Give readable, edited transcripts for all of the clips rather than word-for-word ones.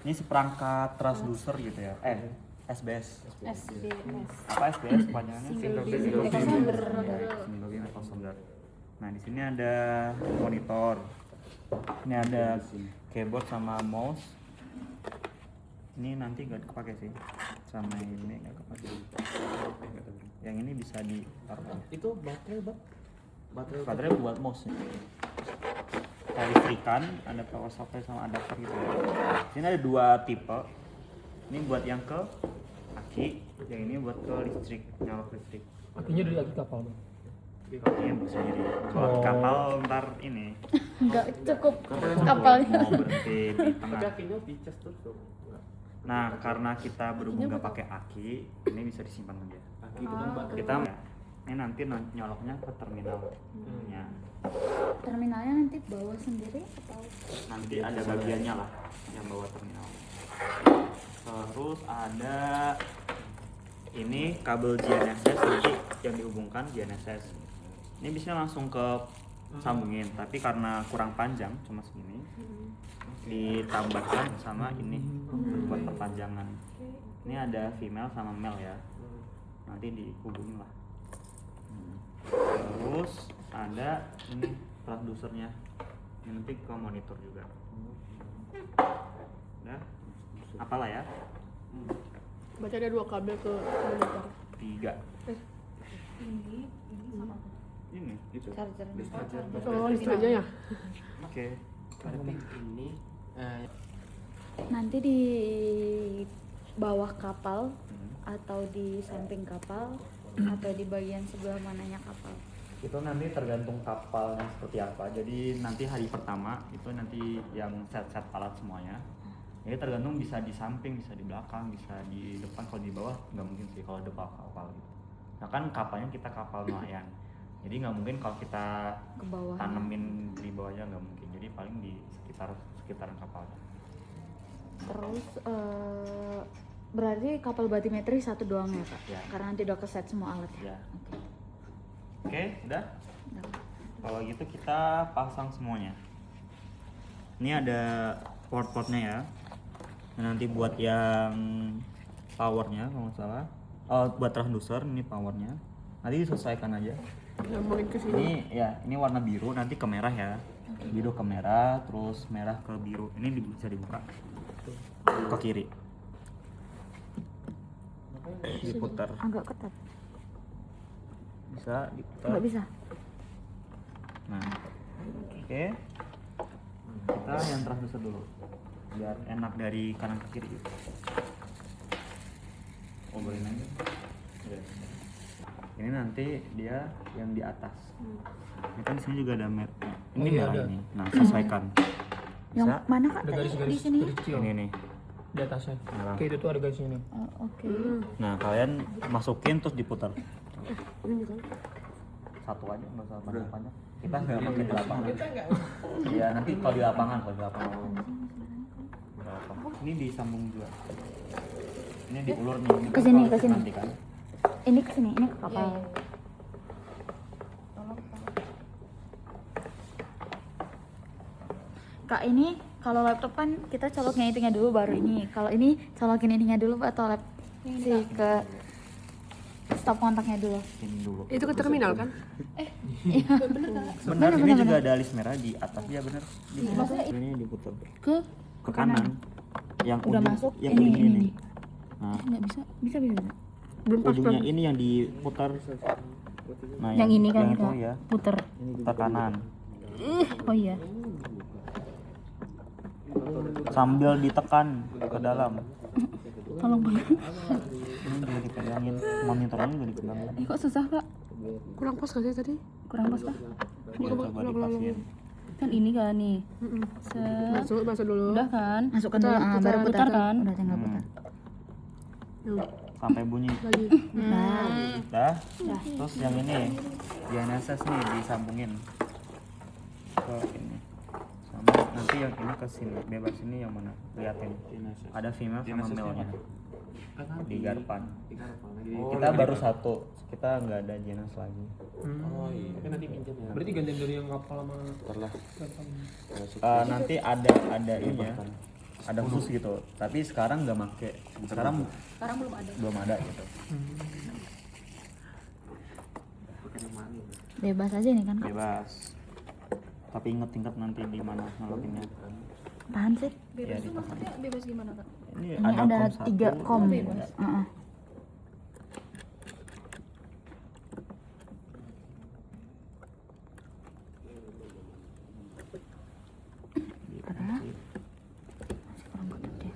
Ini seperangkat transducer gitu ya. SBS. Apa SBS kepanjangannya? Single beam Single beam echo sounder. Nah, di sini ada monitor. Ini ada keyboard sama mouse. Ini nanti gak kepake sih. Sama ini gak kepake. Yang ini bisa ditaruh. Itu Baterai buat mouse. Listrikan, ada power supply sama adapter gitu ya. Sini ada 2 tipe. Ini buat yang ke aki, yang ini buat ke listrik, nyala listrik. Akhirnya dari aki kapal bang. Kakinya bisa jadi. Kalau kapal ntar ini Enggak cukup kapalnya. mau berhenti di tengah. Kakinya dicas terus dong. Nah, karena kita berhubung nggak pakai aki, ini bisa disimpan aja. Kaki itu kan baterai. Kita ini nanti nyoloknya ke terminalnya. Terminalnya nanti bawa sendiri atau? Nanti ada bagiannya lah yang bawa terminal. Terus ada ini kabel GNSS nanti yang dihubungkan GNSS. Ini bisa langsung ke sambungin, tapi karena kurang panjang cuma segini, ditambahkan sama ini buat perpanjangan. Ini ada female sama male ya, nanti dihubungin lah. Terus ada ini transducernya, ini nanti ke monitor juga. Udah, apalah ya? Baca ada 2 kabel ke monitor. 3. Ini sama Ini gitu. chargernya. Oh, listrik aja ya. Oke. Berarti ini Nanti di bawah kapal atau di samping kapal atau di bagian sebelah mananya kapal? Itu nanti tergantung kapalnya seperti apa. Jadi nanti hari pertama itu nanti yang set-set alat semuanya. Jadi tergantung bisa di samping, bisa di belakang, bisa di depan. Kalau di bawah nggak mungkin sih kalau depan kapal gitu. Nah kan kapalnya kita kapal nelayan. Jadi nggak mungkin kalau kita Ke bawah. tanemin di bawahnya nggak mungkin. Jadi paling di sekitaran kapalnya. Terus berarti kapal batimetri 1 doang ya Kak? Ya. Karena nanti udah keset semua alat ya? Ya. Oke, udah. Kalau gitu kita pasang semuanya. Ini ada port-portnya ya. Nah, nanti buat yang powernya kalau nggak salah. Oh, buat transducer ini powernya. Nanti disesuaikan aja. Nyambungin ke sini. Ini ya, ini warna biru nanti ke merah ya. Biru ke merah, terus merah ke biru. Ini bisa dibuka ke kiri. Diputar. Agak ketat. Bisa diputar. Nggak bisa? Nah, oke. Kita yang transducer dulu, biar enak dari kanan ke kiri. Obrolin aja. Ya. Ini nanti dia yang di atas. Ini kan di sini juga ada merahnya. Ini iya, merah ada. ini. Nah, sesuaikan. Yang Bisa? mana Kak? Ada Tadi garis-garis di sini? kecil Ini nih. di atasnya. Merah. Oke, itu tuh ada garisnya nih. Oh, oke. Nah, kalian masukin terus diputar. Ini bisa. Satu aja, nggak usah panjang-panjang. Kita nggak pakai di lapangan. Iya, nanti kalau di lapangan, Di lapangan. Ini disambung juga. Ini diulur nih. Ini Ke kan sini, kalau ke sini. nanti kan. Ini ke sini, ini ke kapal. Kak, ini kalau laptop kan kita coloknya itunya dulu baru ini. Kalau ini colokin ininya dulu atau lap sih ke stop kontaknya dulu. Ini dulu. Itu ke terminal kan? Benar, ini juga ada alis merah di atas ya benar. Di sini. Maksudnya Ini diputar ke kanan. Yang udah ujung, masuk yang ini ujungnya ini. nih. Nah, Nggak bisa, bisa bisa. Belum pas ujungnya ini yang diputar. Nah, Yang ini kan yang itu Kak, ya, puter. putar kanan. Oh iya. Sambil ditekan ke dalam. Tolong banget. Ini juga dipegangin, monitornya juga dipegangin. Kok susah Kak? kurang pas gak sih tadi? Kurang pas Kak? Coba dipasin. Kan ini kan nih. Masuk dulu. Udah kan? Masukkan Putar, dulu, putar, baru putar putar. kan? Udah tinggal putar. Sampai bunyi. Lagi. Dah. Terus yang ini GNSS nih disambungin ke ini. Sama nanti yang ini ke sini. Bebas ini yang mana? Liatin. Ada female sama male-nya di garpan. Kita baru satu. Kita nggak ada GNSS lagi. Oh iya. Kan nanti pinjam ya. Berarti gantian dari yang kapal sama Setelah kapal. Nanti ada ini ya. ada khusus gitu. Tapi sekarang nggak make. Sekarang belum ada gitu. Pakai yang mana? Bebas aja nih kan Kak? Bebas. Tapi inget nanti di mana ngelakuinnya. Tahan sih. Ya, ditahan. Bebas gimana kak? Ini Ini ada kom 3 1. kom. bebas. Heeh. Karena masih kurang gede.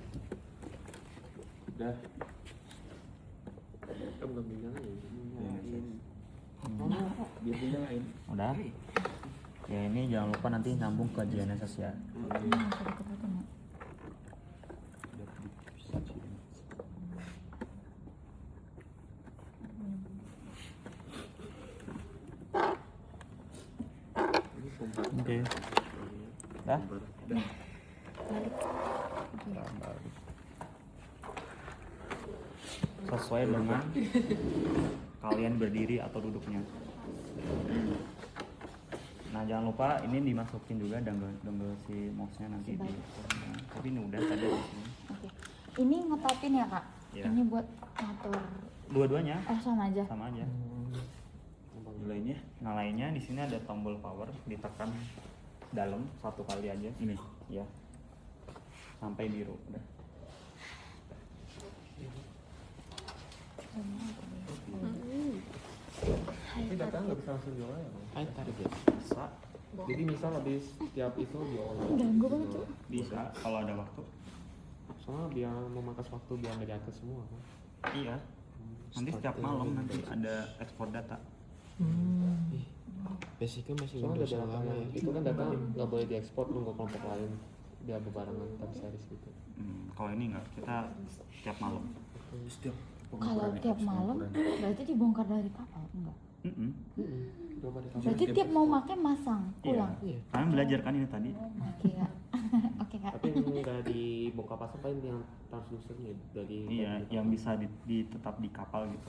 Udah. Kamu nggak nyalain. Nyalain. Biar dinyalain. Udah. Ya ini jangan lupa nanti nyambung ke GNSS ya. Ini masih deket-deket ya. Ini pompa. Oke. Dah. Udah. Sesuai dengan kalian berdiri atau duduknya. Nah jangan lupa ini dimasukin juga dongle si mouse-nya nanti di. Nah, tapi ini udah tadi di sini. Oke. Ini ngetopin ya Kak? Iya. Ini buat ngatur. Dua-duanya Sama aja. sama aja. Lainnya. Nah lainnya di sini ada tombol power, ditekan dalam satu kali aja. Ini ya. Sampai biru udah. Tapi data nggak bisa langsung diolah ya? Bang? Bisa. Jadi misal habis tiap itu diolah. Ganggu banget tuh. Bisa kalau ada waktu. Soalnya biar memangkas waktu biar nggak diatur semua kan. Iya. Nanti setiap malam nanti ada ekspor data. Basicnya masih Soalnya Windows ada yang data lama ya. itu kan data nggak boleh diekspor nunggu kelompok lain dia bebarengan time series gitu. Kalau ini enggak, kita setiap malam. Setiap Kalau tiap malam berarti dibongkar dari kapal enggak? Mm-mm. Coba deh. Berarti tiap mau pakai masang pulang. Iya. Kalian belajar kan ini tadi? Oke Kak. Oke Kak. Tapi nggak dibongkar pasang paling yang transducernya dari. Iya, yang bisa tetap di kapal gitu.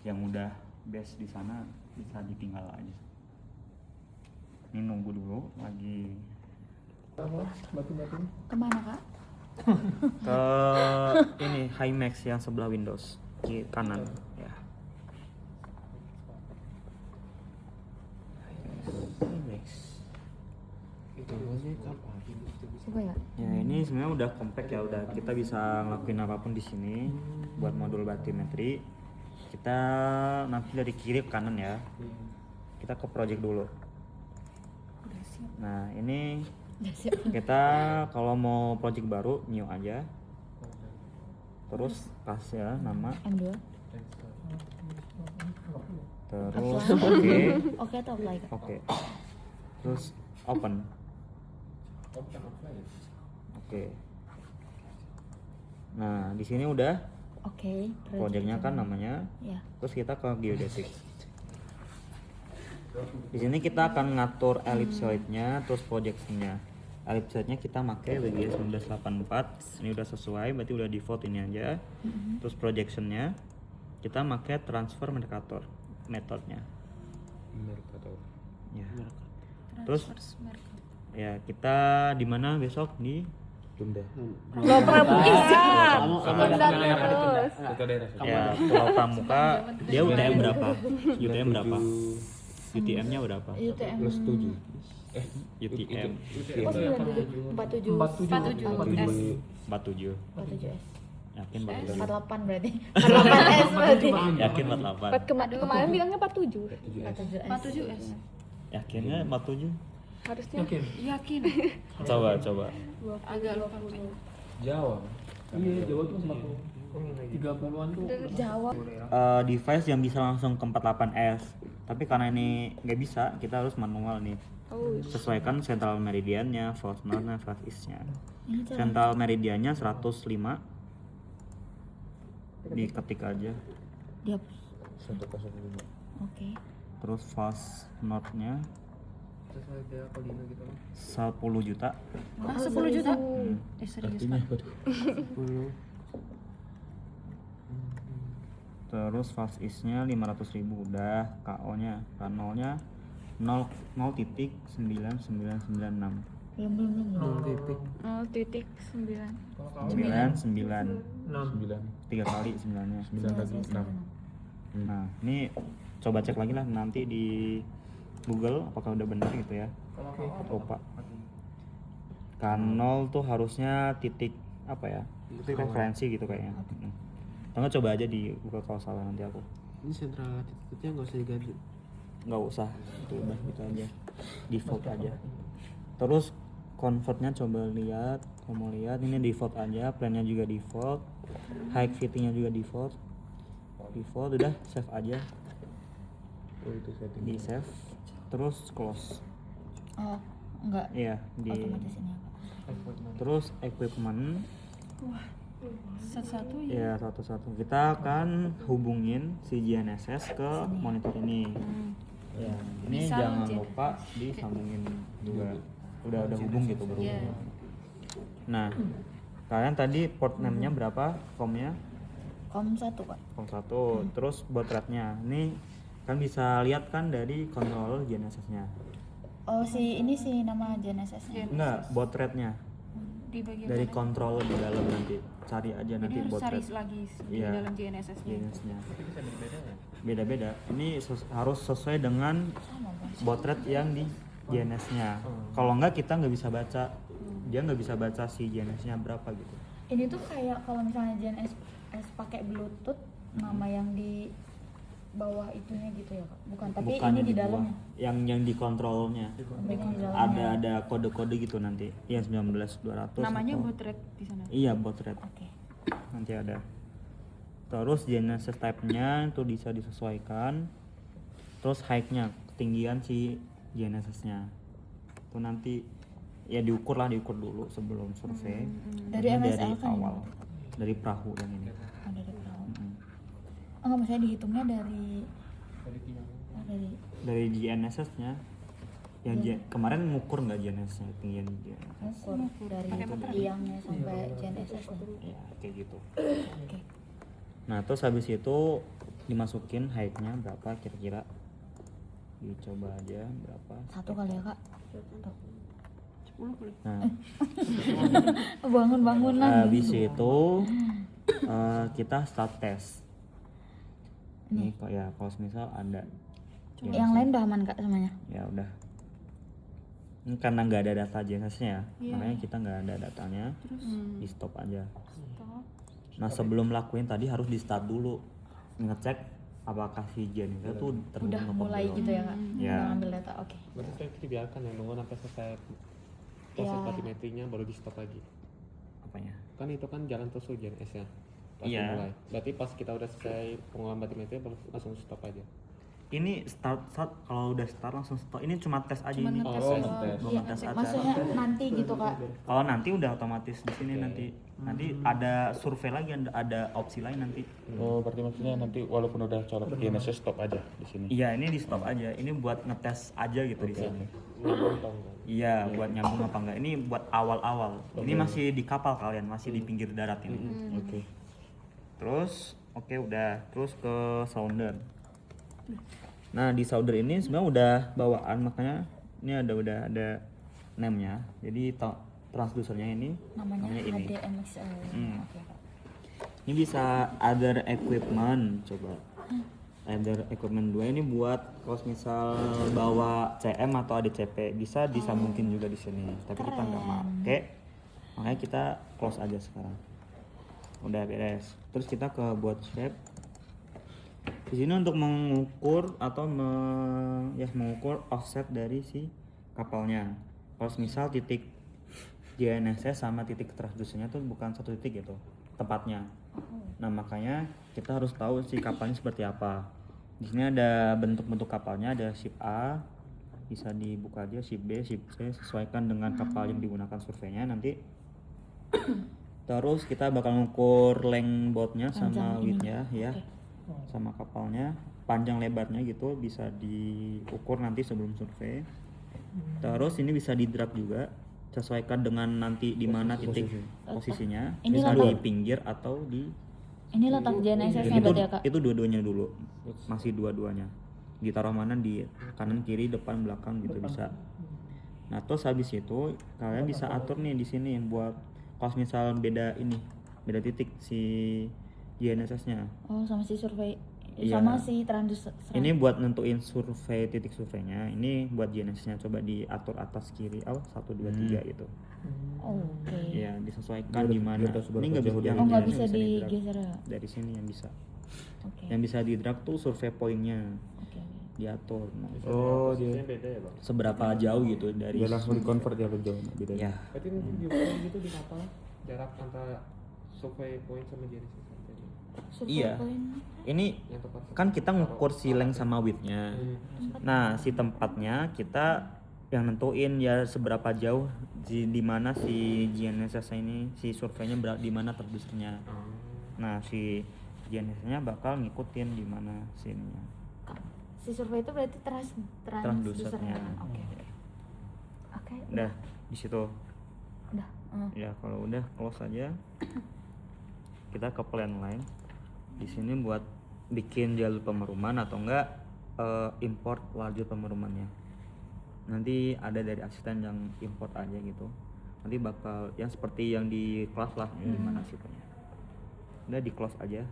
Yang udah base di sana bisa ditinggal aja. Ini nunggu dulu lagi Batu-batu. Kemana Kak? ke ini HiMax yang sebelah Windows kiri kanan ya. Itu namanya kapan? Coba ya. Ya ini sebenarnya udah compact ya, udah kita bisa ngelakuin apapun di sini buat modul batimetri. Kita nanti dari kiri ke kanan ya. Kita ke project dulu. Nah ini kita kalau mau project baru new aja. Terus kasih ya nama. M2. Terus Apply. oke. Oke atau apply Kak? Oke. Terus open. Oke. Nah di sini udah Oke. projectnya kan namanya. Ya. Terus kita ke geodetik. Di sini kita akan ngatur ellipsoidnya, terus projection-nya. Ellipsoidnya kita pakai WGS 1984. Ini udah sesuai, berarti udah default ini aja. Terus projectionnya kita pakai transfer Mercator metodenya. Mercator. Ya. Terus ya kita di mana besok di Tunda. Lo pramuka. ya Pulau Pramuka. Dia UTM berapa? UTM berapa? UTM-nya berapa? UTM. Plus 7. UTM Oh 97. 47. 47. 47. 47 S. Yakin 47. 48 berarti. 48 S berarti. Yakin 48. Kemarin bilangnya 47. 47 S. Yakinnya 47? Harusnya Yakin? yakin. Coba. Agak lupa mungkin. Jawa. Iya, Jawa tuh 30-an tuh. Jawa. Device yang bisa langsung ke 48S. Tapi karena ini nggak bisa, kita harus manual nih. Oh, Sesuaikan central meridiannya, false north-nya, false east-nya. Ini cara Central meridiannya 105. Diketik aja. dia. 105. Oke. Terus false north-nya Sesuai dia koordinat gitu. 10 juta. Ah, 10 juta. Serius Artinya Kak. apa tuh? Terus false east-nya 500.000 udah. KO-nya, K0-nya 0,9996. Belum. 0,9. 0,9. 9 3 kali 9-nya. 9 lagi 6. Nah, ini coba cek lagi lah nanti di Google apakah udah benar gitu ya. Lupa. Kan 0 tuh harusnya titik apa ya? Titik referensi gitu kayaknya. Atau coba aja di Google kalau salah nanti aku. Ini sentral latitude-nya nggak usah diganti. Nggak usah, itu udah gitu aja. Default aja. Terus convertnya coba lihat, kamu lihat ini default aja, plan-nya juga default, height fittingnya juga default, udah save aja, Oh itu setting. di save, terus close, Oh, enggak. iya di, Otomatis ini apa? terus equipment, Satu-satu ya satu-satu kita akan hubungin si GNSS ke monitor ini, ya ini Bisa jangan aja. lupa disambungin juga, udah hubung gitu baru. Nah, kalian tadi port name-nya berapa? COM-nya? COM 1 Pak. COM 1. Terus baud rate-nya. Ini kan bisa lihat kan dari controller GNSS-nya. Oh, ini sih nama GNSS-nya. Enggak, baud rate-nya. Di bagian Dari mana? controller di dalam nanti. Cari aja Jadi nanti harus baud cari rate. lagi di Iya. dalam GNSS-nya. GNSS-nya. Beda-beda. Ini harus sesuai dengan Sama Bang. baud rate yang di GNS-nya. Kalau enggak kita nggak bisa baca. Dia nggak bisa baca si GNS-nya berapa gitu. Ini tuh kayak kalau misalnya GNSS pakai Bluetooth, nama yang di bawah itunya gitu ya Kak? Bukan, tapi Bukan ini yang di bawah. dalamnya. Yang di kontrolnya. Yang di dalamnya. Ada kode-kode gitu nanti. Yang 19200. Namanya atau- baud rate di sana. Iya, baud rate. Oke. Nanti ada. Terus GNSS type-nya itu bisa disesuaikan. Terus height-nya, ketinggian si GNSS-nya. Itu nanti ya diukur dulu sebelum survei. Dari Ini MSL dari kan awal. Dari perahu yang ini. Oh, dari perahu. Mm-mm. Enggak, maksudnya dihitungnya dari Dari GNSS-nya. Yang kemarin ngukur nggak GNSS-nya, ketinggian GNSS. ukur dari tiangnya sampai GNSS-nya. Ya, kayak gitu. Oke. Nah, terus habis itu dimasukin height-nya berapa kira-kira. Dicoba aja berapa. 1 kali ya Kak. 10 kali. Nah, Bangun lah. habis itu kita start test. Ini kok ya, kalau misal ada Yang lain udah aman Kak semuanya. ya udah. Ini karena nggak ada data GNSS-nya ya, makanya kita nggak ada datanya. Di stop aja. Nah, sebelum lakuin tadi harus di start dulu, ngecek apakah si GNSS itu terhubung Udah apa mulai belum. gitu ya Kak. Ya. Udah ngambil data. Oke. Berarti saya dibiarkan ya nunggu sampai selesai proses Ya. batimetrinya baru di stop lagi. Apanya? Kan itu kan jalan terus GNS ya. Pas Iya. mulai. Berarti pas kita udah selesai pengolahan batimetri baru langsung stop aja. Ini start kalau udah start langsung stop. Ini cuma tes aja ini. ngetes Oh, aja. ngetes. Belum Iya, ngetes aja. maksudnya nanti gitu Kak. Kalau nanti udah otomatis di sini nanti. Nanti ada survei lagi, ada opsi lain nanti. Oh berarti maksudnya nanti walaupun udah colok GNSS stop aja di sini. Iya, ini di stop aja. Ini buat ngetes aja gitu di sini. Nyambung atau enggak? Iya, buat nyambung apa enggak. Ini buat awal-awal. Ini masih di kapal kalian, masih di pinggir darat ini. Oke. Terus, oke udah. Terus ke sounder. Nah, di sounder ini sebenarnya udah bawaan, makanya ini udah ada name-nya. Jadi transducernya ini Namanya ini. HDMXL. Hmm. Oke Kak. Ini bisa other equipment, coba. Other equipment 2 ini buat kalau misal bawa CM atau ADCP bisa disambungin juga di sini. Tapi kita nggak make, makanya kita close aja sekarang. Udah beres. Terus kita ke buat shape. Di sini untuk mengukur atau mengukur offset dari si kapalnya. Kalau misal titik GNSS sama titik transducernya tuh bukan satu titik gitu tempatnya. Nah, makanya kita harus tahu si kapalnya seperti apa. Di sini ada bentuk-bentuk kapalnya, ada ship A, bisa dibuka aja, ship B, ship C, sesuaikan dengan kapal yang digunakan surveinya nanti. Terus kita bakal ngukur length boatnya sama widthnya ya, sama kapalnya, panjang lebarnya gitu bisa diukur nanti sebelum survei. Terus ini bisa di drag juga, sesuaikan dengan nanti di mana titik posisinya, Ini bisa letak- di pinggir atau di Ini letak GNSS-nya itu berarti ya Kak? itu dua-duanya dulu, masih dua-duanya ditaruh mana, di kanan kiri depan belakang gitu bisa. Nah terus habis itu kalian bisa atur nih di sini buat kalau misal beda titik si GNSS-nya. Oh, sama si survei. Iya. Sama si transducer. Ini buat nentuin titik surveinya. Ini buat GNSS-nya coba diatur atas kiri 1 2 3 gitu. Oke. Ya disesuaikan Biar- di mana. biar tahu seberapa Ini nggak bisa jauh yang Oh, nggak ini bisa di-drag. digeser ya? Dari sini yang bisa. Oke. Yang bisa di drag tuh survei pointnya Oke. diatur. Nah, Oh, Posisinya dia beda ya bang. seberapa jauh gitu dari. dia langsung di convert ya jauh bedanya. Ya. Berarti nanti diukur gitu di kapal jarak antara survey point sama Genesis tadi. Survei Iya. point. Ini Yang tepat. kan kita ngukur si length sama width-nya. Nah, si tempatnya kita yang nentuin ya seberapa jauh di mana si GNSS ini, si surveinya di mana transducernya. Nah, si GNSS-nya bakal ngikutin di mana sininya. Si survei itu berarti transducernya. Transducernya. Oke. Oke. Udah di situ. Udah. Ya, kalau udah close aja. Kita ke plan line. Di sini buat bikin jalur pemeruman atau enggak import lajur pemerumannya. Nanti ada dari asisten yang import aja gitu. Nanti bakal yang seperti yang di kelas lah gimana situnya. Udah di close aja.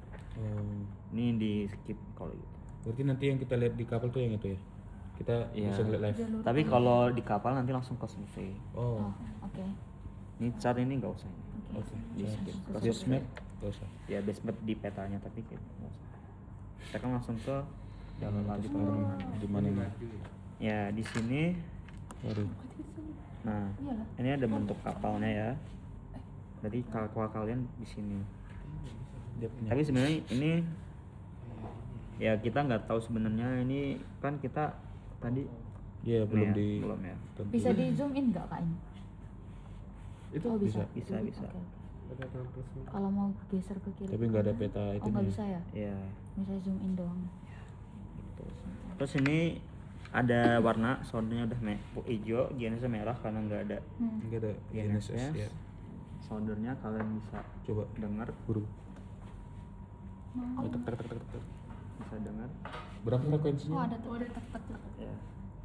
Ini di skip kalau gitu. Berarti nanti yang kita lihat di kapal tuh yang itu ya. Kita Iya. bisa lihat live. Tapi kalau di kapal nanti langsung ke survei. Oh. Oke. Ini chart ini nggak usah ini. Oke. Di skip. Ke Base survei. map nggak usah. Ya base map di petanya tapi kita nggak usah. Kita kan langsung ke jalur lajur pemeruman. Di mana nih? Ya di sini. Waduh. Nah, ini ada bentuk kapalnya ya. Jadi kapal kalian di sini. Dia punya. Tapi sebenarnya ini ya kita nggak tahu sebenarnya ini kan kita tadi Iya, belum ya, di belum ya. Bisa di zoom in nggak kak ini? Itu Oh bisa. bisa, bisa. Oke. ada plus minus. Kalau mau geser ke kiri. Tapi nggak ada peta Oh itu nggak nih. bisa ya? Ya. Bisa zoom in doang. Terus ini ada warna soundnya udah hijau, GNSS merah karena nggak ada Nggak ada GNSS ya. soundernya kalian bisa Coba dengar, buru. Tek, tek, tek, tek, tek. bisa dengar. Berapa frekuensinya? Oh ada tuh, ada tepat tuh. Ya.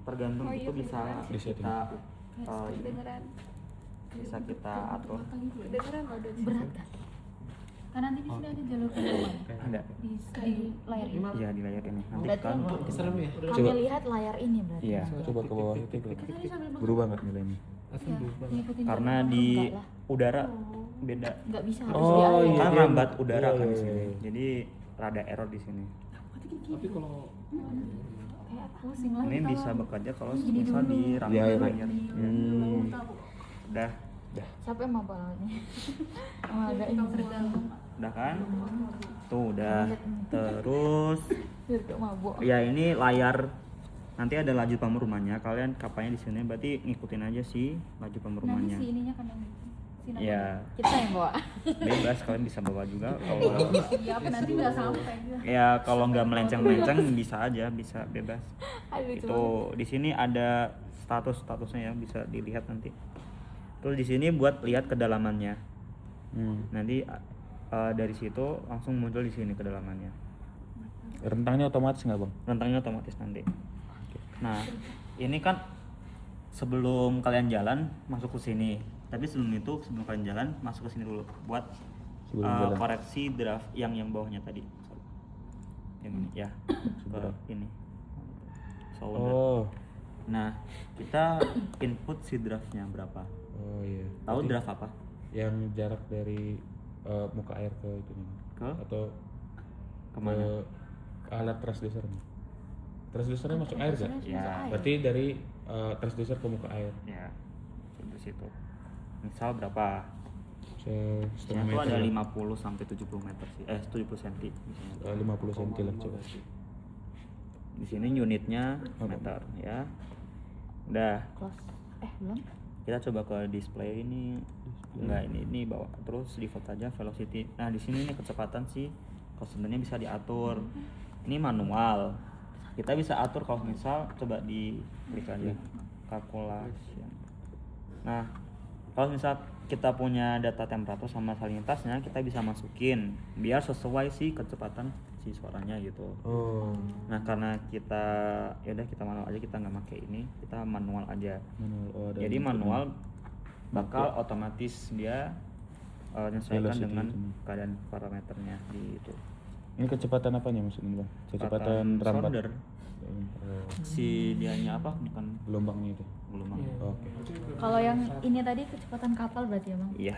Tergantung itu bisa Di setting. kita bisa kita atur. Kedengeran nggak ada di Berat kan? Kan nanti di sini ada jalur penemuan. Ada. Di layar ini. Iya di layar ini. Nanti Berarti kan Serem ya. kami lihat layar ini berarti. iya. Coba ke bawah itu klik. Tadi sambil Berubah nggak nilainya? Langsung berubah. ngikutin Karena jalur. di Enggak lah. udara beda. Nggak bisa harus Oh, di air. iya. Kan rambat udara Iya, kan iya, di sini. iya. Jadi rada error di sini. Tapi kalau Kayak pusing lah. Ini bisa bekerja kalau misal di rambat Di air. layar. Ya. Udah, Siapa yang mau balanya? Emang agak ini udah kan? Tuh udah. Terus biar gak mabuk. ya ini layar nanti ada laju pemerumannya. Kalian kapalnya di sini berarti ngikutin aja sih laju Nanti pemerumannya. si ininya kan yang sinar. Ya, Kita yang bawa. bebas kalian bisa bawa juga kalau Iya apa nanti nggak sampai. ya kalau nggak melenceng-melenceng bisa aja, bisa bebas. Aduh, Itu di sini ada statusnya ya, bisa dilihat nanti. Terus di sini buat lihat kedalamannya. Nanti dari situ langsung muncul di sini kedalamannya. Rentangnya otomatis nggak bang? Rentangnya otomatis nanti. Nah, ini kan sebelum kalian jalan masuk ke sini. Tapi sebelum kalian jalan masuk ke sini dulu buat Sebelum jalan. koreksi draft yang bawahnya tadi. Sorry. Yang ini ya. Ke ini. Sounder. Oh. Nah, kita input si draftnya berapa? Oh iya. Tahu Berarti draft apa? Yang jarak dari muka air ke itu nih. Ke Atau kemana? ke alat transducer. Transducernya masuk air gak? Ya, Berarti dari transducer ke muka air. ya. Di situ. Misal berapa? Setengah Itu ada meter. 50 sampai 70 meter sih. 70 cm di sini. 50 cm lah coba. Di sini unitnya meter ya. Udah, Close. Belum? kita coba ke display ini. Enggak, ini bawa terus default aja velocity. Nah, di sini nih kecepatan sih kalau sebenarnya bisa diatur. Ini manual. Kita bisa atur kalau misal coba di klik aja calculation. Nah, kalau misal kita punya data temperatur sama salinitasnya, kita bisa masukin biar sesuai sih kecepatan si suaranya gitu. Oh, Nah karena kita ya udah kita manual aja, kita nggak pakai ini, kita manual aja. manual. Oh, ada Jadi inputnya. manual bakal otomatis dia menyesuaikan Velocity dengan itu. keadaan parameternya gitu. Ini kecepatan apanya maksudnya bang? Kecepatan rambat. solder. Oh, Si dianya apa? Bukan gelombangnya itu. gelombang. Oke. Kalau yang ini tadi kecepatan kapal berarti ya bang? Iya.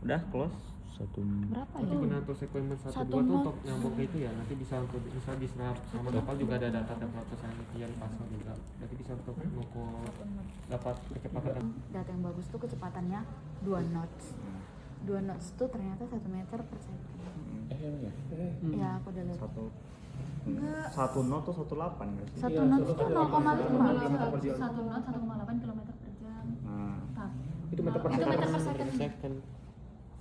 Udah close. Satu. Berapa Untuk ya? mengatur sekuensi 1 Satu 2 tuh knot. untuk nyambung ke itu ya. Nanti bisa untuk bisa diserap sama kapal juga ada data temperatur yang dipasang juga. Nanti bisa untuk mengukur dapat kecepatan. Data yang bagus tuh kecepatannya 2 knots. 2 knots tuh ternyata 1 meter per second. Emang ya? Ya aku udah lihat. Satu knot tuh 18 nggak sih? 1 knots tuh 0,5. 1 knot 1,8 km per jam. Nah, Tapi Itu meter per itu second. meter per second. Second.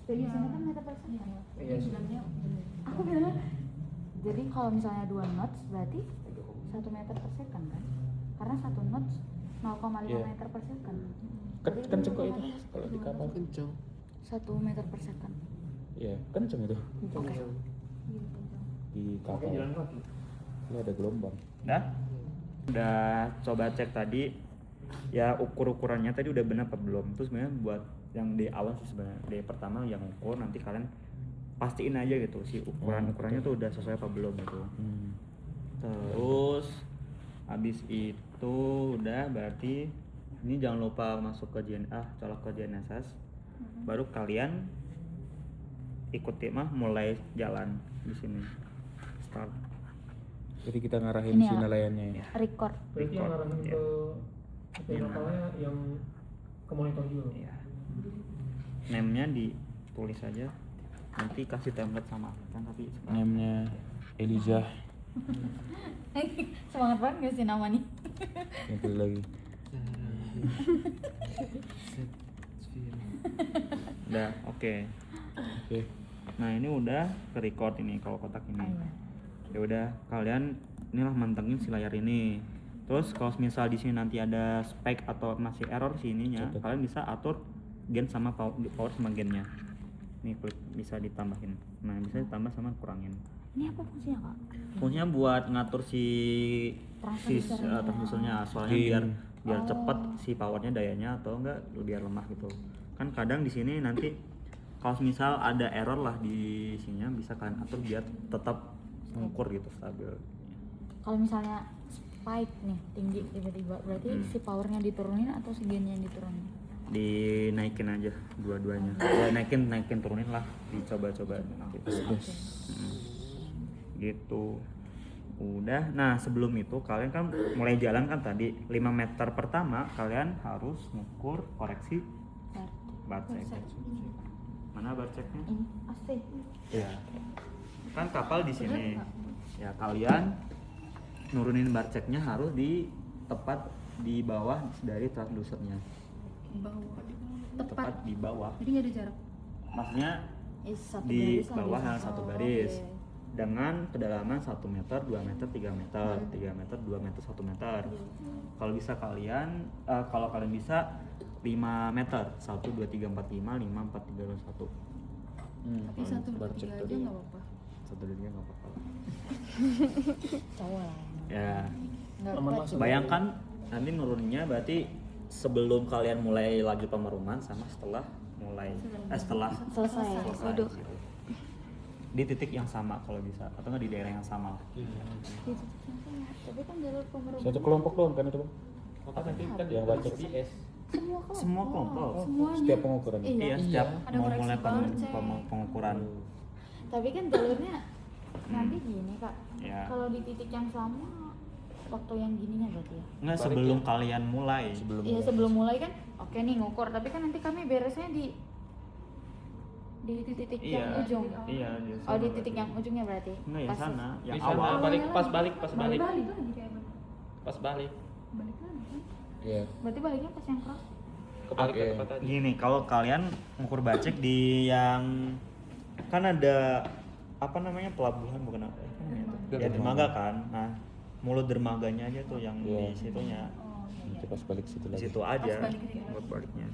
Jadi di sini kan meter per second. Iya, bilangnya Aku bilang jadi kalau misalnya 2 knots berarti 1 meter per second kan? Karena 1 knots 0,5 Iya. meter per second. Kenceng kok itu kalau di kapal. Kencang. 1 meter per second. Iya, kenceng itu Oke. di kapal. Ini ada gelombang. udah coba cek tadi ya ukurannya tadi udah benar apa belum. Terus sebenarnya buat yang di awal sih sebenarnya di pertama yang ukur, nanti kalian pastiin aja gitu si ukurannya tuh udah sesuai apa belum gitu. Terus habis itu udah berarti ini jangan lupa masuk ke colok ke GNSS. Baru kalian ikuti mulai jalan di sini. Start. Jadi kita ngarahin Ini si ya. nelayannya ya. Record. Berarti yang ngarahin Iya. ke kapalnya yang ke monitor juga. Iya. Name-nya ditulis aja. Nanti kasih template sama kan tapi sekarang Name-nya Eliza. Semangat banget gak sih namanya? Yang pilih lagi. udah oke. Oke. Nah ini udah ke record ini kalau kotak ini. Iya. Ya udah kalian inilah mantengin si layar ini. Terus kalau misal di sini nanti ada spike atau masih error si ininya, Catat. kalian bisa atur gen sama power sama gennya. Nih klik bisa ditambahin. Nah bisa ditambah sama kurangin. Ini apa fungsinya kak? Fungsinya buat ngatur si Transducernya. transducernya, soalnya biar cepet si powernya dayanya atau enggak biar lemah gitu. Kan kadang di sini nanti kalau misal ada error lah di sininya bisa kalian atur biar tetap mengukur gitu stabil. Kalau misalnya spike nih tinggi tiba-tiba berarti si powernya diturunin atau si gennya yang diturunin? Dinaikin aja dua-duanya. Ya naikin turunin lah, dicoba-coba nanti. Gitu. Udah. Nah, sebelum itu kalian kan mulai jalan kan tadi 5 meter pertama kalian harus ngukur koreksi bar check. Mana bar checknya? Ini pasti. Ya. Kan kapal di sini. Ya kalian nurunin bar checknya harus di tepat di bawah dari transducernya. bawah. Tepat di bawah. Jadi nggak ada jarak. Maksudnya Satu di garis lah bawah biasa. satu Oh, baris oke. dengan kedalaman 1 meter, 2 meter, 3 meter, 3 meter, 2 meter, 1 meter. Kalau bisa kalian, kalau kalian bisa 5 meter, 1, 2, 3, 4, 5, 5, 4, 3, 2, 1. Tapi 1, 2, 3 aja nggak apa-apa. 1, 2, 3 nggak apa-apa. Cowok lah. Ya, Nggak Aman kuat. masuk. bayangkan nanti nuruninnya berarti sebelum kalian mulai lagi pemeruman sama setelah setelah Selesai. Waduh. gitu. Di titik yang sama kalau bisa atau nggak di daerah yang sama. Tapi kan jalur pemeruman Satu kelompok doang kan itu bang? Maka nanti kan Yang baca Semua kelompok. semuanya. setiap pengukuran. Iya, setiap Ada mau koreksi mulai power check. pengukuran. Tapi kan jalurnya nanti gini kak. Ya. Kalau di titik yang sama waktu yang gininya berarti ya. Nggak sebelum kalian mulai. Iya sebelum mulai kan oke nih ngukur tapi kan nanti kami beresnya di titik yang ujung. Iya, di Oh di sana titik yang berarti. ujungnya berarti. Enggak yang Pas- sana, yang di sana awal. balik pas balik Balik lagi kayak mana? pas balik Balik lagi kan? Iya. Berarti baliknya pas yang cross. kebalik ke Oke. tempat tadi. Gini, kalau kalian ngukur bacek di yang kan ada apa namanya pelabuhan bukan apa namanya tuh? Ya dermaga kan. Nah, mulut dermaganya aja tuh yang Iya. di situnya. Oh iya. Nanti pas balik situ Di lagi. situ aja Pas balik gitu. buat baliknya.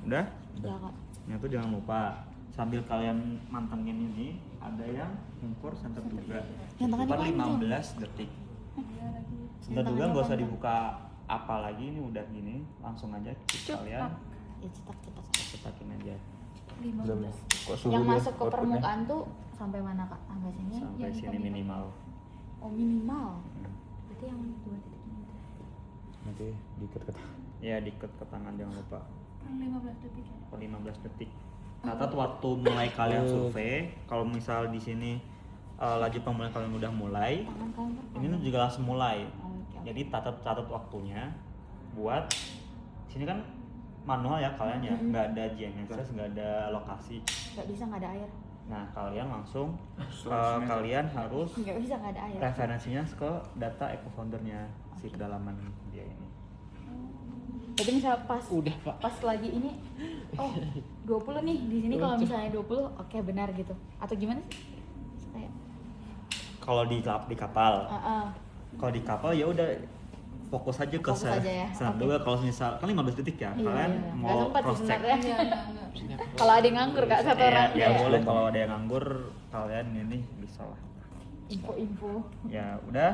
Udah? Ya kak. Nah itu jangan lupa sambil kalian mantengin ini ada yang ngukur sentrifuga. Yang tangannya Cukup panjang. 15 detik. Iya lagi. Sentrifuga tangannya nggak usah panjang. dibuka apa lagi, ini udah gini langsung aja kalian Ya cetak. cetakin aja 15. Kok suhu Yang dia masuk ke outputnya? permukaan tuh sampai mana kak? Sampai sini? sampai yang sini hitam-hitam. minimal. Oh minimal. Hmm. Berarti yang 2 titik ini. Nanti diikat ke Ya diikat ke tangan jangan lupa. 15 detik ya. Per 15 detik. Catat waktu mulai kalian survei. Kalau misal di sini laju pemulihan kalian udah mulai, Tangan kalian ini berapa? juga langsung mulai. Oke. Jadi catat waktunya buat sini kan manual ya kalian ya, nggak ada GNSS, nggak ada lokasi. Nggak bisa nggak ada air. Nah kalian langsung kalian harus Nggak bisa nggak ada air. referensinya ke data eco foundernya si kedalaman dia ini. Jadi misal pas Udah, Pak. pas lagi ini oh 20 nih di sini kalau misalnya 20 oke benar gitu atau gimana sih? Kayak Kalau di kapal, ah. kalau di kapal ya udah fokus aja ke Fokus aja ya, sentrifuga. Kalau misal kan 15 detik ya, Iya, kalian iya. Nggak mau sempat sih cross check. sebenarnya. Enggak. Kalau ada yang nganggur kak satu orang Ya ya. boleh kalau ada yang nganggur kalian ini bisa lah. Info-info. Ya udah,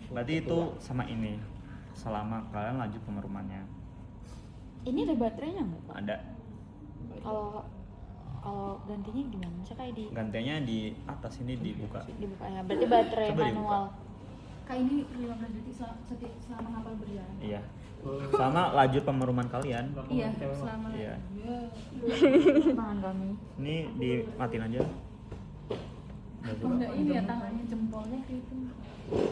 berarti itu sama ini selama kalian laju pemerumannya Ini ada baterainya nggak kak? ada. Kalau gantinya gimana? Misalnya kayak Gantinya di atas ini dibuka. dibuka ya. Berarti baterai Coba dibuka. manual. Kak ini 15 detik selama kapal berjalan. Iya. Sama laju pemeruman kalian. Iya, selama Iya. Tangan kami. Ini dimatiin aja. Oh, enggak ini ya tangannya jempolnya kayak itu.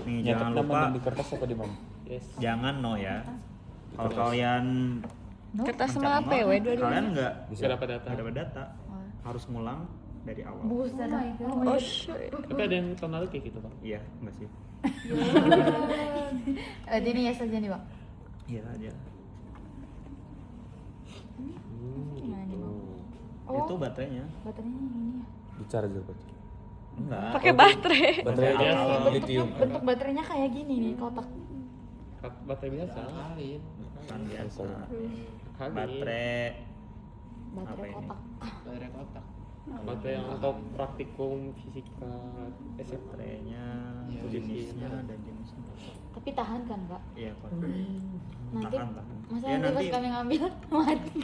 Nih Nyatet jangan nama lupa, di kertas apa di mana? Yes. jangan no ya. Kalau kalian Kertas mencari sama apa ya? no, W2 kalian nggak Bisa dapat data. dapat data. Harus ngulang dari awal. Buset. Oh my God. Oh shit. Tapi ada yang tahun lalu kayak gitu, Pak. Iya, enggak sih? Ini ya saja nih bang. Iya aja. Gimana nih bang? Itu baterainya. Baterainya yang ini ya. Di charger berarti. Enggak. Pakai baterai. Baterai Biasa. lithium. Bentuk baterainya kayak gini nih kotak. Baterai biasa. Kalin. Kan biasa. Kalin. Baterai Baterai ini? kotak. Baterai kotak. Baterai yang atau praktikum fisika SMP. baterainya, Iya, jenisnya iya. dan jenisnya. Tapi tahan kan kak? Iya, kok. Nanti Tahan. masa Ya, nanti pas nanti- kami ngambil mati.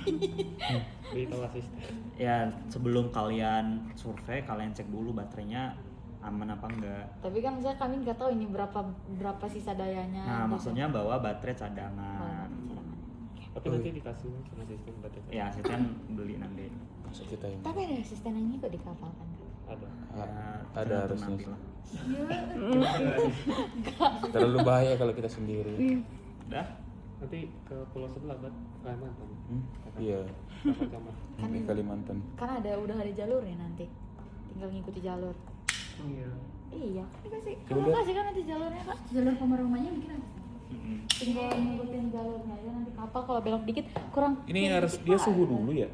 Beritahu asisten. Ya, sebelum kalian survei, kalian cek dulu baterainya aman apa enggak. Tapi kan misalnya kami nggak tahu ini berapa sisa dayanya. Nah, gitu. maksudnya bawa baterai cadangan. Tapi nanti dikasih sama asisten baterai. Ya, asisten beli nanti. Masuk kita ini. Tapi ada asisten ini kok di kapal kan kak? Ada. Ya, Ada tergantung harusnya nanti sih. lah. Terlalu bahaya kalau kita sendiri. Udah? Nanti ke pulau sebelah, Bat. Kalimantan. Iya, Dapat kamar. di Kalimantan. Kan udah ada jalurnya nanti. Tinggal ngikuti jalur. Iya. Iya, kan dikasih. Coba Kamu lihat. kasih kan nanti jalurnya kak? Jalur pemerumannya bikin apa? Mm-mm. Tinggal ngikutin jalurnya aja nanti kapal kalau belok dikit kurang. Ini kiri harus dikit, dia Pak. suhu dulu ya?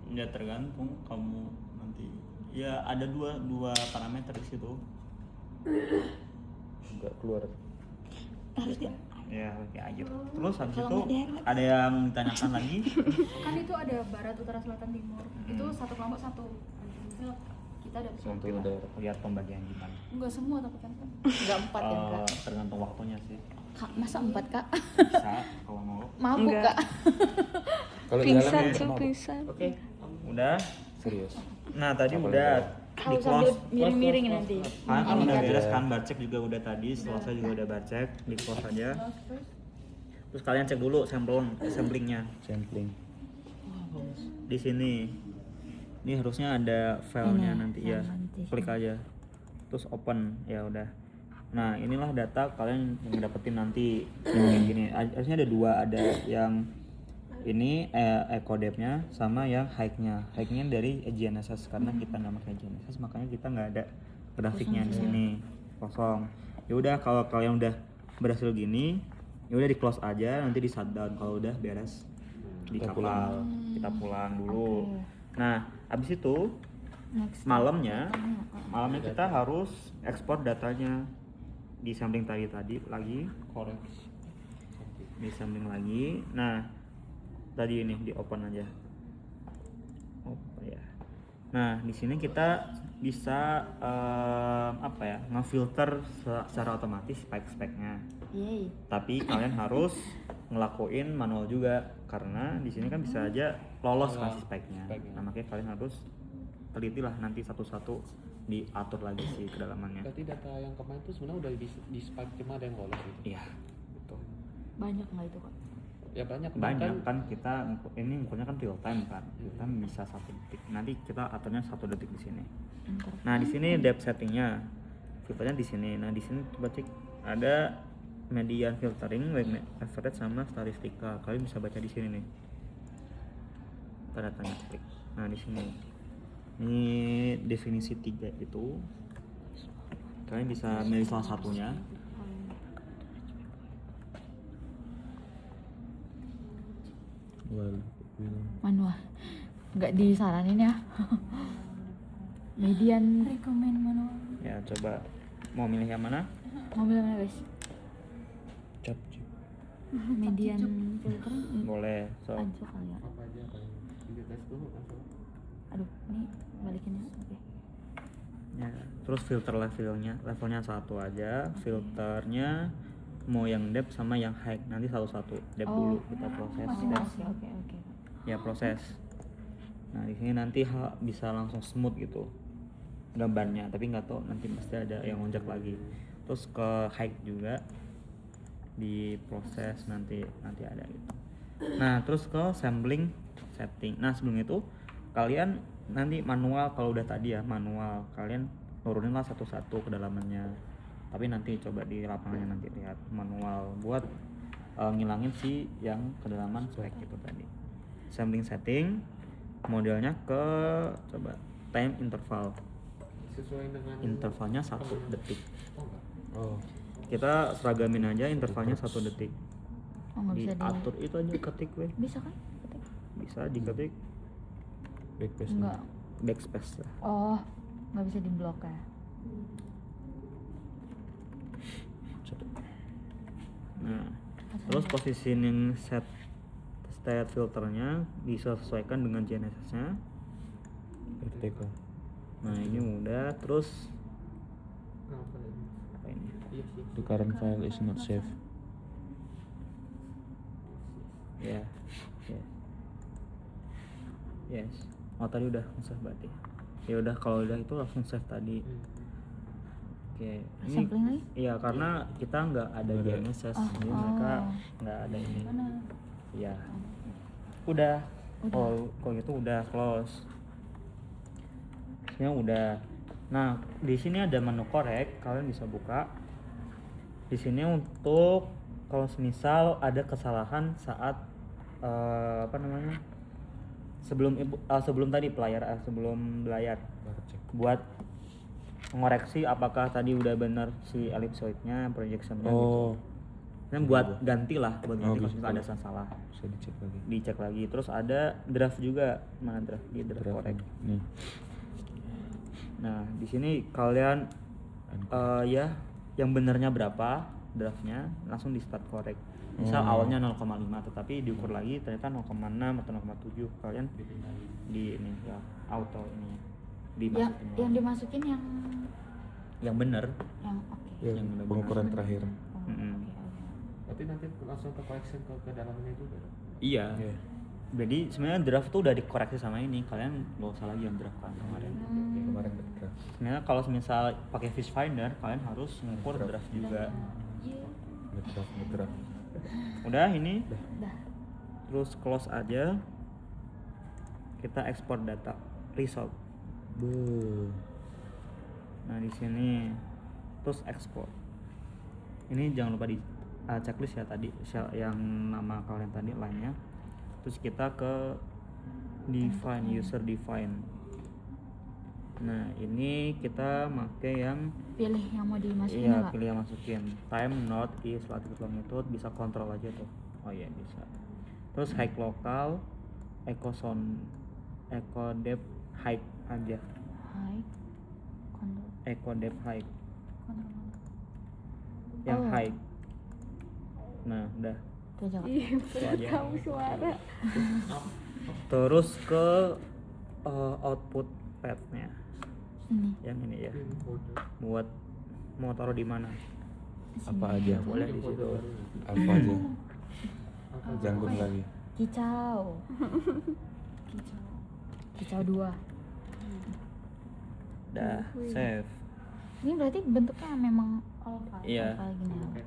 Ya tergantung kamu nanti. Ya ada dua parameter di situ. Enggak keluar. Harus dia. Ya, oke aja. Terus habis Kalau itu nggak daerah. ada yang ditanyakan lagi? Kan itu ada barat, utara, selatan, timur. Itu satu kelompok satu. Misal kita ada Satu Oke lah, daerah. lihat pembagian gimana. enggak semua tapi kan. Enggak 4 ya kak? Tergantung waktunya sih. Kak, masa 4 kak? Bisa kalau mau. Mabuk kak? Kalau di dalam ya, Oke. Udah. serius. Nah tadi Apa udah Kalau di sambil close. miring-miring nanti. Kan Ini udah kan. beres kan barcek juga udah tadi, selesai juga udah barcek, di close aja. Terus kalian cek dulu samplingnya. Sampling. Di sini. Ini harusnya ada filenya Ini, nanti file ya. nanti. Klik aja. Terus open, ya udah. Nah, inilah data kalian yang dapetin nanti kayak gini. Harusnya ada dua, ada yang ini eco-depth-nya sama yang height-nya. Height-nya dari GNSS karena kita nggak pakai GNSS, makanya kita nggak ada grafiknya di sini. Kosong. Ya udah kalau kalian udah berhasil gini, ya udah di close aja, nanti di shutdown kalau udah beres di Kita kapal. Kita pulang dulu. Nah, habis itu Next. malamnya kita harus ekspor datanya di sampling tadi lagi, Koreksi. di sampling lagi. Nah, tadi ini di open aja. Nah, di sini kita bisa apa ya, ngefilter secara otomatis spek-speknya. Yeay. Tapi kalian harus ngelakuin manual juga karena di sini kan bisa aja lolos kasih speknya. Speknya. Nah, makanya kalian harus teliti lah nanti satu-satu diatur lagi sih kedalamannya. Berarti data yang kemarin tuh sebenarnya udah di spike, cuma ada yang lolos gitu. Iya, betul. Banyak nggak itu kak? Ya banyak Kan kita ini ngukurnya kan real time kan. Real time bisa 1 detik. Nanti kita aturnya 1 detik di sini. Nah, di sini depth settingnya. Filternya di sini. Nah, di sini coba cek ada median filtering, wave average sama statistika. Kalian bisa baca di sini nih. Tanda tanya klik. Nah, di sini. Ini definisi 3 itu. Kalian bisa milih salah satunya. Manual. Nggak disaranin ya. Median. Rekomen manual. Ya, coba mau milih yang mana? Mobil mana guys? Cap cip. Median filter. Boleh. So, Anco kali ya. apa aja kan di tes dulu langsung. Aduh, ini balikin ya. Oke. ya. Terus filter levelnya 1 aja. Filternya mau yang depth sama yang high. Nanti satu-satu. Depth dulu kita proses. Oke, oke, oke. Ya, proses. Nah, di sini nanti bisa langsung smooth gitu gambarnya, tapi nggak tahu nanti pasti ada yang lonjak lagi. Terus ke high juga diproses nanti ada gitu. Nah, terus ke sampling setting. Nah, sebelum itu kalian nanti manual, kalau udah tadi ya manual, kalian nurunin lah satu-satu kedalamannya. Tapi nanti coba di lapangannya nanti lihat manual buat ngilangin si yang kedalaman spek itu tadi. Sampling setting, modelnya ke coba time interval. Sesuai dengan Intervalnya 1 detik. Oh enggak. Oh, Kita seragamin aja intervalnya 1 detik. Oh, nggak bisa Diatur itu aja, ketik weh. Bisa kan? Ketik. Bisa diketik backpass. Enggak. backspace lah. Oh, nggak bisa diblok ya. Nah, terus positioning state filternya disesuaikan dengan GNSS-nya. RTK. Nah, ini udah. Terus Kenapa ini? apa ini? Iya sih. The current file is not safe. Ya, yes. Oh, tadi udah save berarti. Ya udah, kalau udah itu langsung save tadi. Oke, ini Sampling lagi? iya karena kita nggak ada GNSS, jadi mereka nggak ada ini. Iya. Udah. Oh, kalau gitu udah close. Sebenarnya udah. Nah, di sini ada menu korek, kalian bisa buka. Di sini untuk kalau semisal ada kesalahan saat apa namanya? Sebelum tadi sebelum belayar. Buat mengoreksi apakah tadi udah benar si ellipsoidnya, projectionnya gitu. Oh, Nah, buat ganti lah, buat ganti kalau bisa. misalnya ada salah. bisa dicek lagi. Dicek lagi. Terus ada draft juga. Mana draft? Di draft korek. Nih. Nah, di sini kalian ya yang benernya berapa draftnya langsung di start korek. Misal awalnya 0,5 tetapi diukur lagi ternyata 0,6 atau 0,7, kalian di ini ya auto ini dimasukin Yang dimasukin yang bener. yang oke. Yang benar-benar. pengukuran terakhir. Oh, Mm-mm. oke, oke. Berarti nanti langsung ke correction ke dalamnya juga. Iya. Iya. Jadi sebenarnya draft tuh udah dikoreksi sama ini, kalian nggak usah lagi yang draft kan kemarin. Kemarin draft. Sebenarnya kalau misal pakai fish finder kalian harus ngukur draft juga. Ngedraft. Udah ini. Udah. Terus close aja. Kita ekspor data result. Nah, di sini terus ekspor. Ini jangan lupa di checklist ya tadi yang nama kalian tadi lainnya. Terus kita ke define, user define. Nah, ini kita pakai yang Pilih yang mau dimasukin iya, nggak? pilih yang masukin. Time, not, is, latitude, longitude, bisa kontrol aja tuh. Oh iya, bisa. Terus high local, eco sound, eco depth, height aja. Hai. Kontrol. Eco depth, height. Kontrol. Yang Oh. high. Nah, udah. Itu aja, Kak. Itu aja. Kamu suara. Terus ke output notepadnya Ini. yang ini ya, Folder. buat mau taruh di mana Apa aja? boleh di situ. Apa aja? Apa Jangkung lagi. Kicau. Kicau 2. Udah save. Ini berarti bentuknya memang oval. Iya. Oval gini ya.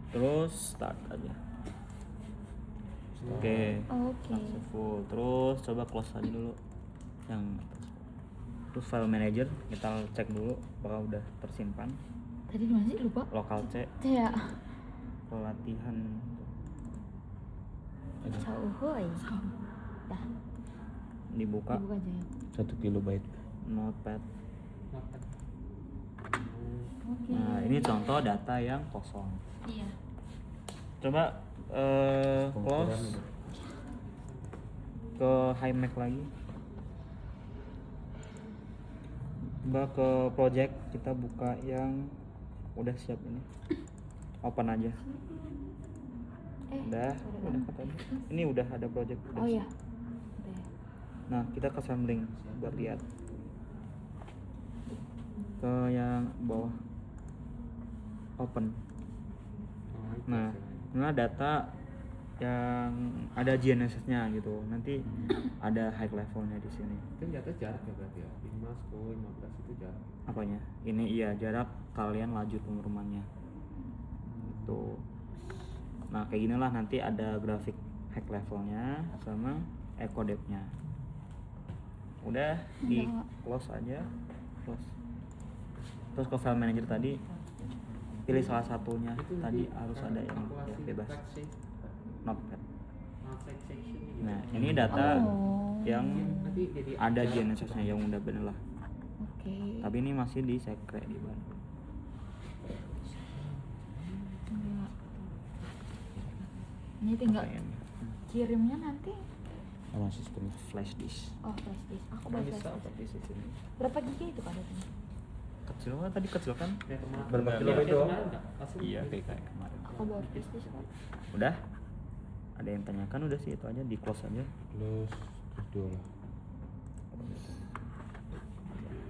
Terus start aja. Oke. Oke. Successful. Terus coba close aja dulu yang atas. Terus file manager kita cek dulu apakah udah tersimpan. Tadi di mana sih? Lupa. Lokal C Ya. pelatihan. Kicau uhuy. Dah, Dibuka dibuka aja ya. 1 kilobyte. notepad. Notepad. Oke. Nah, ini contoh data yang kosong. Iya. Coba Pengukuran close udah. ke HiMac lagi. Coba ke project, kita buka yang udah siap ini. Open aja. Udah kata dia. Ini udah ada project. udah Oh siap. iya. Udah ya. Nah, kita ke sampling buat lihat. Ke yang bawah. Open. Oh, itu Nah, hasilnya. ini data yang ada GNSS-nya gitu. Nanti ada high levelnya di sini. Itu jatuh jarak ya berarti ya. 5, 10, 15 itu jarak. Apanya? Ini iya jarak kalian laju pengirimannya. Itu. Nah, kayak gini lah nanti ada grafik high levelnya sama echo depth-nya. Udah di close aja. Close. Terus ke file manager tadi pilih salah satunya. Itu Tadi nanti harus ada yang kalkulasi ya, bebas. fraksi, Notepad. section gitu. Nah, ini data Oh. yang Nanti jadi ada jarak. GNSS-nya yang udah bener lah. Oke. Tapi ini masih di sekre di Bandung. Enggak. Ini tinggal Kayaknya. kirimnya nanti. Sama sistemnya. Flash disk. Oh, flash disk. Aku bawa Bisa flash disk. flash disk di sini. Berapa giga itu Kak datanya? Kecil kan tadi kecil kan? Ya, kemarin. Berapa Ya, kilobyte ya, doang? kemarin nggak? Langsung Iya, di- kayak kemarin. Aku bawa flash disk kok. Udah? Ada yang tanyakan udah sih itu aja di close aja. Plus dua lah.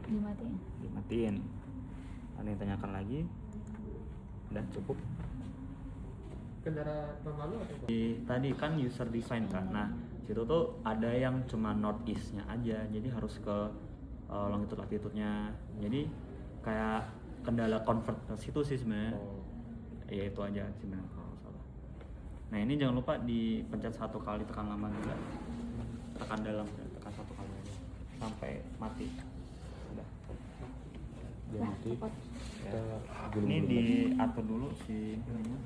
Dimatiin. Dimatiin. Ada yang tanyakan lagi? Udah cukup. Kendaraan normal lu atau Tadi kan user define kan. Nah, situ tuh ada yang cuma northeast-nya aja. Jadi harus ke longitude latitude-nya. Jadi kayak kendala convert ke situ sih sebenarnya. Oh. Ya itu aja sebenarnya kalau nggak salah. Nah, ini jangan lupa dipencet 1 kali, tekan lama juga. Tekan dalam, tekan 1 kali aja sampai mati. Udah. Jadi Nah, cepat. kita Ini gulung-gulung. diatur dulu si ininya.